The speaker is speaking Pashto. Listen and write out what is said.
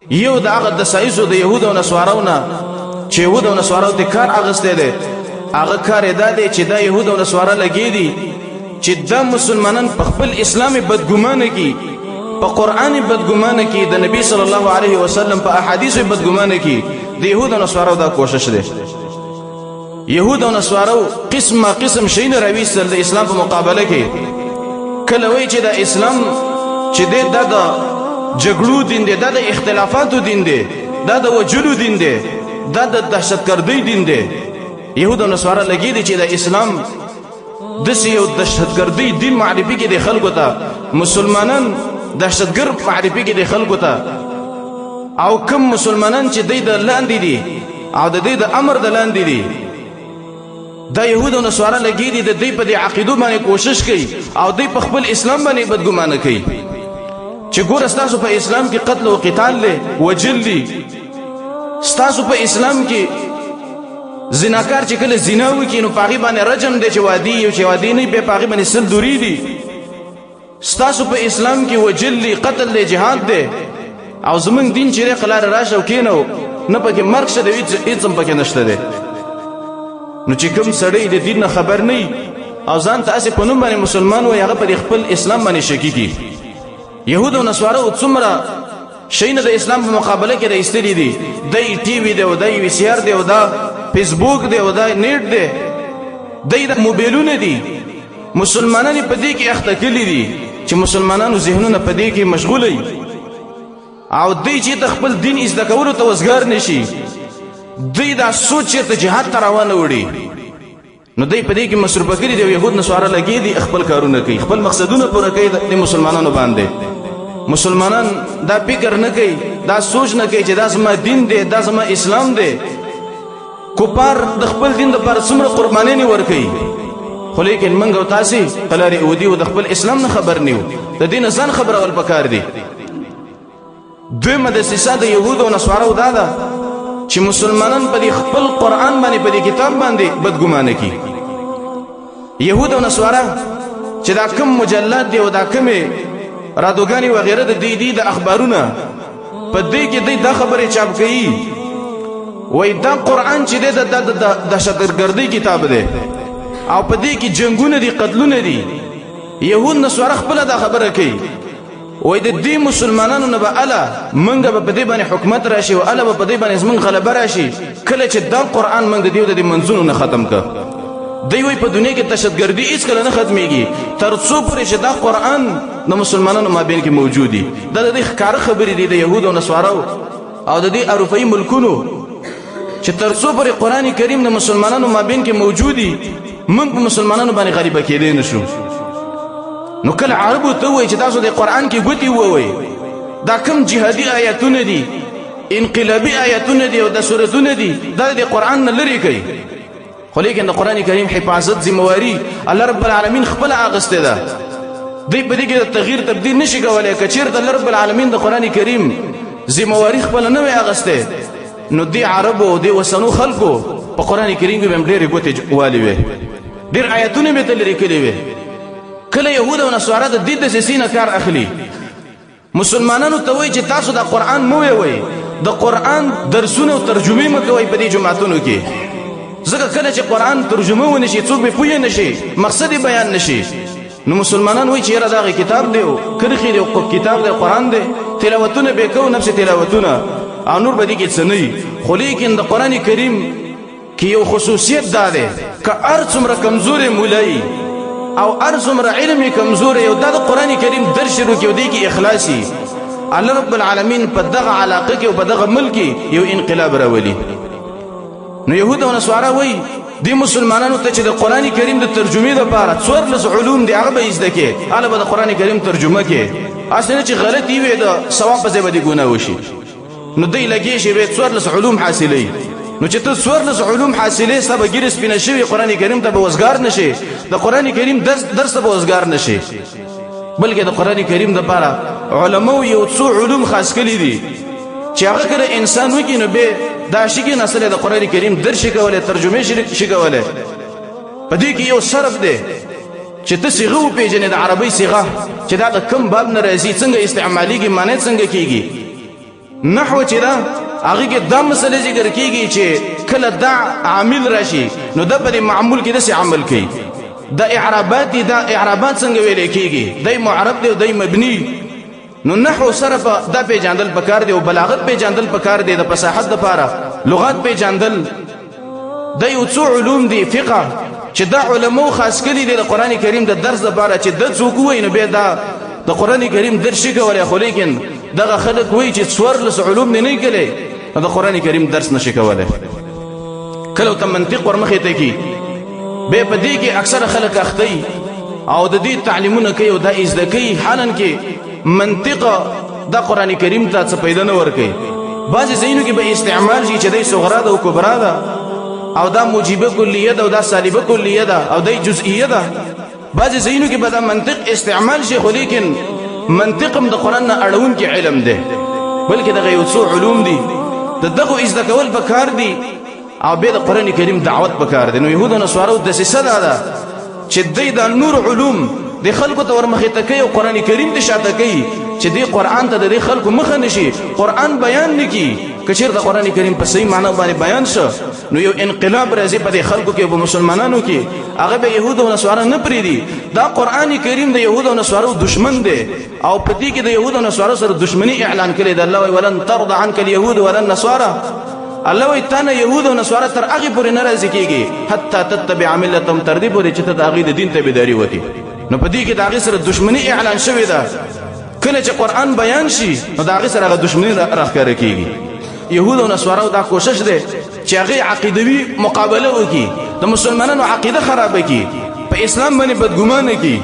یو د هغه د سایسو د يهود او نصاراو نه چې يهود او نصاراو د کار اغسته دي هغه کار ادا دي چې د يهود او نصارا لګي دي چې د مسلمانان په خپل اسلامي بدګمانه کی په قران بدګمانه کی د نبی صلی الله علیه وسلم په احادیث بدګمانه کی د يهود او نصاراو دا کوشش ده يهود او نصاراو قسم شین راويستل د اسلام په مقابله کې کله وی چې د اسلام چې د جګړو دین دی د اختلافاتو دین دی د وجلو دین دی د دهشتګردۍ دین دی يهود او نصارا لګي دي چې د اسلام د سیو دهشتګردۍ دین معرفي کې د خلکو ته مسلمانان دهشتګرد معرفي کې د خلکو ته او کوم مسلمانان چې د لاندې دي او د امر د لاندې دي دا يهود او نصارا لګي دي د دې په عقیدو باندې کوشش کوي او د خپل اسلام باندې بدګمانه کوي چې ګور استاسو په اسلام کې قتل او قتال له وجل دي استاسو په اسلام کې زناکار چې کله زنا وکړي نو پاغي باندې رجم دي چې وادي او چې وادي نه به پاغي باندې سل دوری دي استاسو په اسلام کې وجل دي قتل له جهاد دي او زمون دین چې قلار راشه وکینو نه پکې مرګ شته هیڅ هم پکې نشته دي نو چې کوم سړی د دین خبر نه او ځان ته اسې په نوم باندې مسلمان وي هغه په خپل اسلام باندې شکی کی يهود او نصارا او څومره شین د اسلام په مقابله کې د استری دي د ټي وي دی او د وی سي ار دی او د فیسبوک دی او د نیټ دی د موبایلونه دي مسلمانانو په دې کې اخته کړي دي چې مسلمانانو ذهنونه په دې کې مشغول دي او دوی چې خپل دین زده کولو ته وزګار نشي دوی دا سوچ ته جهاد ته روانه وړي نو دوی په دې کې مصروف کړي دي يهود نصارا لګي دي خپل کارونه کوي خپل مقصدونه پوره کوي د مسلمانانو باندې مسلمانان دا فکر نه کوي دا سوچ نه کوي چې دا زما دین دی دا زما اسلام دی کوپار د خپل دین لپاره څومره قرباني نه ور کوي خو لیکن منګ او تاسو قلاري اودي او د خپل اسلام نه خبر نیو د دین ځان خبر اول پکار دي دوی مدرسې د يهود او نصارا دا چې مسلمانان په خپل قران باندې په کتاب باندې بدګمانه کوي يهود او نصارا چې دا کوم مجلد دی او دا کومه رادوګانی وغیرہ د دې د اخبارونه په دې کې د خبره چاپ کوي وای دا قران چې د دهشتګردۍ کتاب دی او په دې کې جنگونه دي قتلونه دي يهود نصارا خپل دا خبره کوي وای د دې مسلمانانو نه به الا منګه په دې باندې حکومت راشي او الا په دې باندې زمون غلبه راشي کله چې دا قران منګ د دې منځونو نه ختم ک دی وی په دنیا کې دهشتګردي هیڅ کله نه ختميږي تر څو پرې چې دا قران د مسلمانانو مابین کې موجود دي دا د ښکار خبرې دي د يهود او نصارا او د دې اروپאי ملکونو چې تر څو پرې قران کریم د مسلمانانو مابین کې موجود دي موږ په مسلمانانو باندې غریبه کېدې نشو نو کله عربو ته وای چې تاسو د قران کې ګوتی وای دا کوم جهادي آیاتونه دي انقلابي آیاتونه دي او د سورتونه دي دا د قران نه لري کوي خو لیکن د قران کریم حفاظت ذمہواری الله رب العالمین خپل اغسته ده دوی په دې کې تغییر تبديل نشي کولای کچیر د الله رب العالمین د قران کریم ذمہواری خپل نه وي اغسته نو دی عربو دی وسنو خلقو په قران کریم کې هم ډېر ګوتې والي وي ډېر آیاتونه به تل لیکلي وي کله يهود او نصارا د دې د سینه کار اخلي مسلمانانو ته وایي چې تاسو د قران مو وي د قران درسونه او ترجمه مکوئ په دې جماعتونو کې ځکه کله چې قران ترجمه ونشي څوک به پوه نشي مقصد بیان نشي نو مسلمانان وایي چې را دغه کتاب دی او کرخي دی او کتاب دی قران دی تلاوتونه به کو نفس تلاوتونه او نور به دي کې څه نه خو لیکن د قران کریم کې یو خصوصیت ده ک ارڅومره کمزوري مولای او ارزمره علم کمزور یو د قران کریم درس شروع کیو دی کی اخلاصي الله رب العالمین په دغه علاقه کې او په دغه ملک یو انقلاب راولي نو يهود او نصارا وای دي مسلمانانو ته چې د قران کریم د ترجمه لپاره څوارلس علوم دی هغه به زده کې اله به د قران کریم ترجمه کې اصل چې غلطي وي د ثواب په ځای به ګناه وشي نو دی لګي شي به څوارلس علوم حاصلې نو چې ته څوارلس علوم حاصلې سبا ګرس پینې شوی قران کریم ته به وزګار نشي د قران کریم درس به وزګار نشي بلکې د قران کریم د لپاره علماء یو څو علوم خاص کړي دي چې هغه کړه انسان وکړي نو به دا شي کې نسل د قران کریم درس کوله ترجمه شي کوله پدې کې یو صرف دی چې ته صيغه پیژنې د عربی صيغه چې دا کم باب نه راځي څنګه استعماليږي معنی څنګه کیږي نحو چې دا هغه کې دا مسله ذکر کیږي چې کله دا عامل راشي نو دا په معمول کې داسې عمل کوي. دا اعرابات دي، دا اعرابات څنګه ویل کیږي؟ دای معرب دی او دای مبني. نو نحو صرف دا پیژندل پکار دی او بلاغت پیژندل پکار دی، د فصاحت لپاره لغات پیژندل. دا یو څو علوم دي فقه چې دا علماء خاص کړي دي د قران کریم د درس لپاره چې د څوک وای نو به دا د قران کریم درس کوي، خو لیکن دغه خلک وای چې څوارلس علوم نه کوي د قران کریم درس نشي کولای. کله ته منطق ورمخې ته کی به پدې کې اکثر خلک اختی او د دې تعلیمونه کوي او دا ازده کوي، حالن کې منطق د قران کریم ته څه پیدا نه ور کوي. بعضی زینو کې به استعمال شي چې د صغرا ده او کبرا ده او دا موجبه کلیه ده او دا سالبه کلیه ده او دا جزئیه ده. بعضی زینو کې به دا منطق استعمال شي، خو لیکن منطق هم د قران نه اړون کې علم ده، بلکې دغه یو څو علوم دي دغه ازده کول پکار دي او به د قران کریم دعوت پکار دي. نو يهود او نصارو د سیسه ده چې د نور علوم د خلکو ته ورمخې ته کوي او قران کریم ته شاته کوي چې د قران ته د خلکو مخ نشي، قران بیان نکي. کچیر د قران کریم په صحیح معنی باندې بیان شو نو یو انقلاب راځي په خلکو کې او مسلمانانو کې. هغه به يهود او نصارا نه پریدي. دا قران کریم د يهود او نصارو دشمن دی او په دې کې د يهود او نصارو سره دشمنی اعلان کړي د الله ولن ترضى عنك اليهود ولا النصارى. الله وی تانه يهود او نصارا تر هغه پورې ناراضي کیږي حتی تتبع ملتهم، تر دې پورې چې ته د هغه د دین تابعداري وکړي. نو په دې کې د هغه سره دشمنی اعلان شوی ده. کله چې قران بیان شي نو د هغه سره هغه دشمنی راخاره کیږي. يهود او نصارا دا کوشش ده چې هغه عقیدوي مقابله وکړي، د مسلمانانو عقیده خراب کړي، په اسلام باندې بدګمانه کړي.